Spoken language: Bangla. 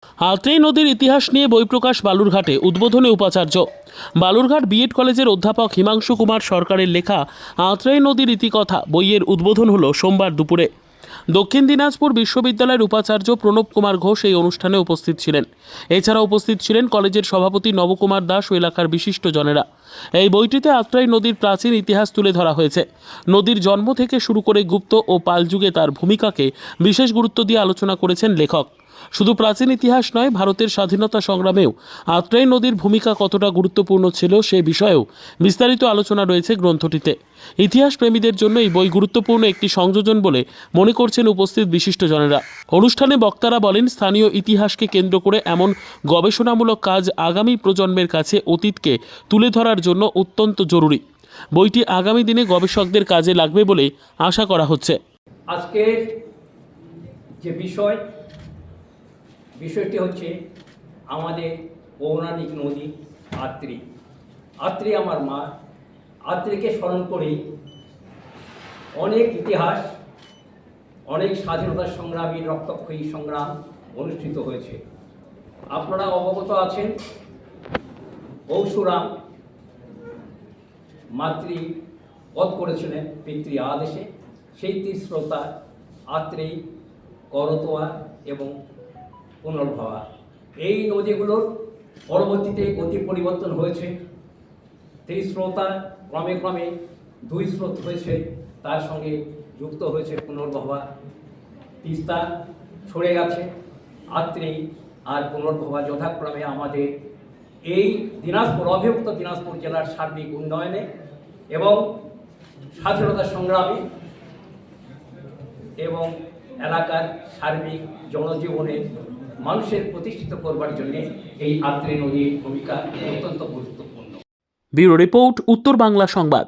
আত্রেই নদীর ইতিহাস নিয়ে বই প্রকাশ বালুরঘাটে। উদ্বোধনে উপাচার্য। বালুরঘাট বিএড কলেজের অধ্যাপক হিমাংশু কুমার সরকারের লেখা আত্রেই নদীর ইতিকথা বইয়ের উদ্বোধন হলো সোমবার দুপুরে। দক্ষিণ দিনাজপুর বিশ্ববিদ্যালয়ের উপাচার্য প্রণব কুমার ঘোষ এই অনুষ্ঠানে উপস্থিত ছিলেন। এছাড়া উপস্থিত ছিলেন কলেজের সভাপতি নবকুমার দাস ও এলাকার বিশিষ্ট জনেরা। এই বইটিতে আত্রাই নদীর প্রাচীন ইতিহাস তুলে ধরা হয়েছে। নদীর জন্ম থেকে শুরু করে গুপ্ত ও পাল যুগে তার ভূমিকাকে বিশেষ গুরুত্ব দিয়ে আলোচনা করেছেন লেখক। শুধু প্রাচীন ইতিহাস নয়, ভারতের স্বাধীনতা সংগ্রামেও আত্রাই নদীর ভূমিকা কতটা গুরুত্বপূর্ণ ছিল সে বিষয়েও বিস্তারিত আলোচনা রয়েছে গ্রন্থটিতে। ইতিহাস প্রেমীদের জন্য এই বই গুরুত্বপূর্ণ একটি সংযোজন বলে মনে করছেন উপস্থিত বিশিষ্টজনেরা। অনুষ্ঠানে বক্তারা বলেন, স্থানীয় ইতিহাসকে কেন্দ্র করে এমন গবেষণামূলক কাজ আগামী প্রজন্মের কাছে অতীতকে তুলে ধরার জন্য অত্যন্ত জরুরি। বইটি আগামী দিনে গবেষকদের কাজে লাগবে বলে আশা করা হচ্ছে। আজকের যে বিষয়টি হচ্ছে আমাদের পৌরাণিক নদী আত্রি। আত্রি আমার মা। আত্রিকে স্মরণ করেই অনেক ইতিহাস, অনেক স্বাধীনতা সংগ্রামী রক্তক্ষয়ী সংগ্রাম অনুষ্ঠিত হয়েছে। আপনারা অবগত আছেন, পরশুরাম মাতৃ বধ করেছিলেন পিতৃ আদেশে। সেই তিস্রোতা আত্রেই, করতোয়া এবং পুনর্ভবা, এই নদীগুলোর পরবর্তীতে গতি পরিবর্তন হয়েছে। ত্রিস্রোতা ক্রমে ক্রমে দুই স্রোত হয়েছে, তার সঙ্গে যুক্ত হয়েছে পুনর্ভবা। তিস্তা ছড়ে গেছে, আত্রেই আর পুনর্ভবা যথাক্রমে আমাদের এই দিনাজপুর, অবিভক্ত দিনাজপুর জেলার সার্বিক উন্নয়নে এবং স্বাধীনতা সংগ্রামে এবং এলাকার সার্বিক জনজীবনে মানুষের প্রতিষ্ঠিত করবার জন্য এই আত্রেই নদীর ভূমিকা অত্যন্ত গুরুত্বপূর্ণ। ব্যুরো রিপোর্ট, উত্তর বাংলা সংবাদ।